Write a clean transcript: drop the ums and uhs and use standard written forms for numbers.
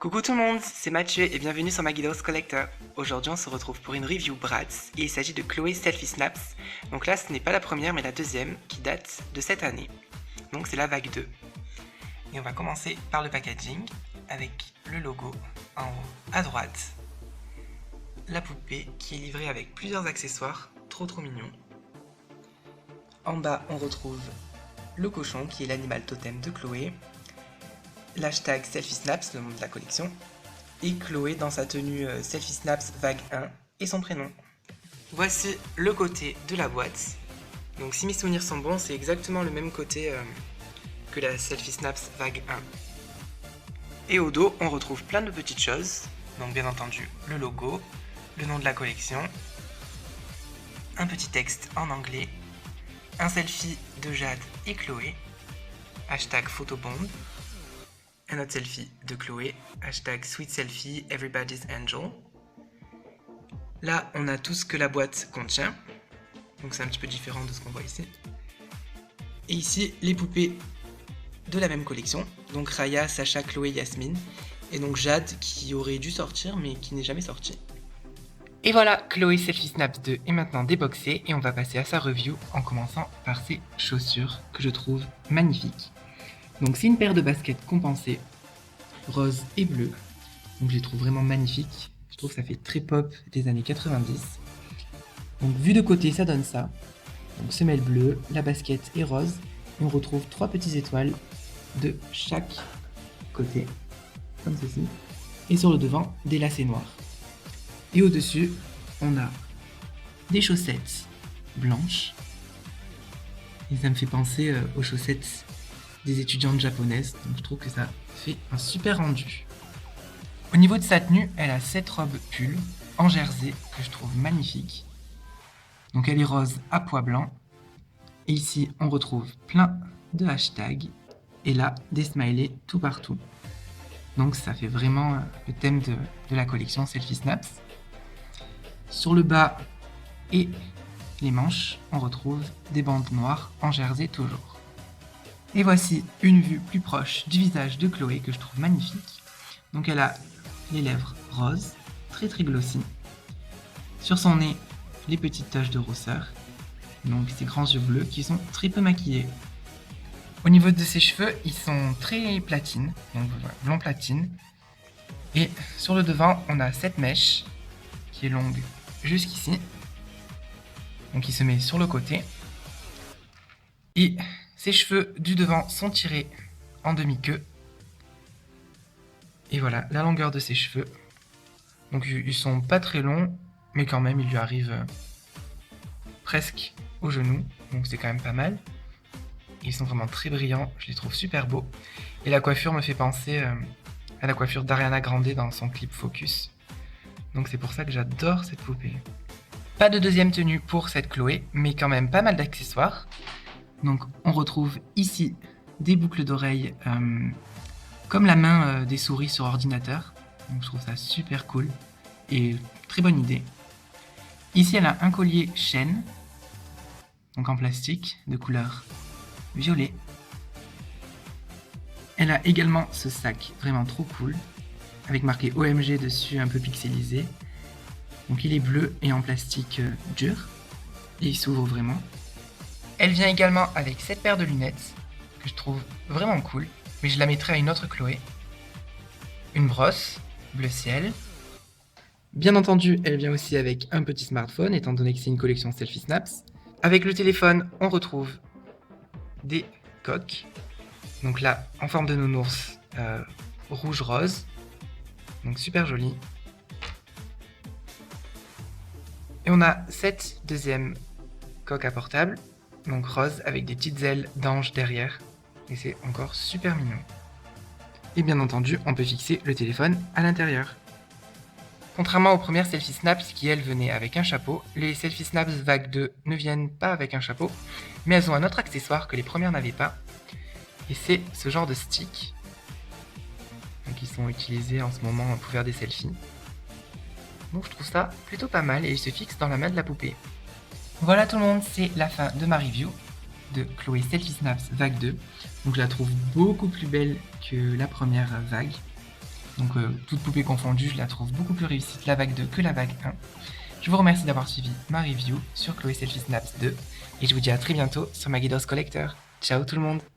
Coucou tout le monde, c'est Mathieu et bienvenue sur Magidos Collector. Aujourd'hui on se retrouve pour une review Bratz et il s'agit de Chloé Selfie Snaps. Donc là ce n'est pas la première mais la deuxième qui date de cette année. Donc c'est la vague 2. Et on va commencer par le packaging avec le logo en haut à droite. La poupée qui est livrée avec plusieurs accessoires, trop mignons. En bas on retrouve le cochon qui est l'animal totem de Chloé. L'hashtag Selfie Snaps, le nom de la collection, et Chloé dans sa tenue Selfie Snaps vague 1 et son prénom. Voici le côté de la boîte. Donc si mes souvenirs sont bons, c'est exactement le même côté que la Selfie Snaps vague 1. Et au dos, on retrouve plein de petites choses. Donc bien entendu, le logo, le nom de la collection, un petit texte en anglais, un selfie de Jade et Chloé, hashtag photobond, un autre selfie de Chloé, hashtag sweet selfie everybody's angel. Là, on a tout ce que la boîte contient, donc c'est un petit peu différent de ce qu'on voit ici. Et ici, les poupées de la même collection, donc Raya, Sacha, Chloé, Yasmine, et donc Jade qui aurait dû sortir mais qui n'est jamais sortie. Et voilà, Chloé Selfie Snaps 2 est maintenant déboxée et on va passer à sa review en commençant par ses chaussures que je trouve magnifiques. Donc c'est une paire de baskets compensées, rose et bleu. Donc je les trouve vraiment magnifiques. Je trouve que ça fait très pop des années 90. Donc vu de côté, ça donne ça. Donc semelle bleue, la basket est rose. Et on retrouve 3 petites étoiles de chaque côté, comme ceci. Et sur le devant, des lacets noirs. Et au-dessus, on a des chaussettes blanches. Et ça me fait penser aux chaussettes des étudiantes japonaises, donc je trouve que ça fait un super rendu. Au niveau de sa tenue, elle a cette robe pull en jersey que je trouve magnifique. Donc elle est rose à pois blanc. Et ici, on retrouve plein de hashtags. Et là, des smileys tout partout. Donc ça fait vraiment le thème de la collection Selfie Snaps. Sur le bas et les manches, on retrouve des bandes noires en jersey toujours. Et voici une vue plus proche du visage de Chloé que je trouve magnifique. Donc elle a les lèvres roses, très glossy. Sur son nez, les petites taches de rousseur. Donc ses grands yeux bleus qui sont très peu maquillés. Au niveau de ses cheveux, ils sont très platine, donc blond platine. Et sur le devant, on a cette mèche qui est longue jusqu'ici. Donc qui se met sur le côté. Et ses cheveux du devant sont tirés en demi-queue. Et voilà la longueur de ses cheveux. Donc ils sont pas très longs, mais quand même ils lui arrivent presque au genou. Donc c'est quand même pas mal. Ils sont vraiment très brillants, je les trouve super beaux. Et la coiffure me fait penser à la coiffure d'Ariana Grande dans son clip Focus. Donc c'est pour ça que j'adore cette poupée. Pas de deuxième tenue pour cette Chloé, mais quand même pas mal d'accessoires. Donc on retrouve ici des boucles d'oreilles comme la main des souris sur ordinateur. Donc je trouve ça super cool et très bonne idée. Ici elle a un collier chaîne, donc en plastique de couleur violet. Elle a également ce sac vraiment trop cool avec marqué OMG dessus, un peu pixelisé. Donc il est bleu et en plastique dur et il s'ouvre vraiment. Elle vient également avec cette paire de lunettes que je trouve vraiment cool, mais je la mettrai à une autre Chloé. Une brosse, bleu ciel. Bien entendu, elle vient aussi avec un petit smartphone, étant donné que c'est une collection Selfie Snaps. Avec le téléphone, on retrouve des coques. Donc là, en forme de nounours, rouge-rose. Donc super joli. Et on a cette deuxième coque à portable. Donc rose avec des petites ailes d'ange derrière. Et c'est encore super mignon. Et bien entendu, on peut fixer le téléphone à l'intérieur. Contrairement aux premières Selfie Snaps qui elles venaient avec un chapeau, les Selfie Snaps vague 2 ne viennent pas avec un chapeau, mais elles ont un autre accessoire que les premières n'avaient pas. Et c'est ce genre de stick. Donc ils sont utilisés en ce moment pour faire des selfies. Donc je trouve ça plutôt pas mal et ils se fixent dans la main de la poupée. Voilà tout le monde, c'est la fin de ma review de Chloé Selfie Snaps vague 2. Donc je la trouve beaucoup plus belle que la première vague. Donc toute poupée confondue, je la trouve beaucoup plus réussie la vague 2 que la vague 1. Je vous remercie d'avoir suivi ma review sur Chloé Selfie Snaps 2 et je vous dis à très bientôt sur Magidos Collector. Ciao tout le monde!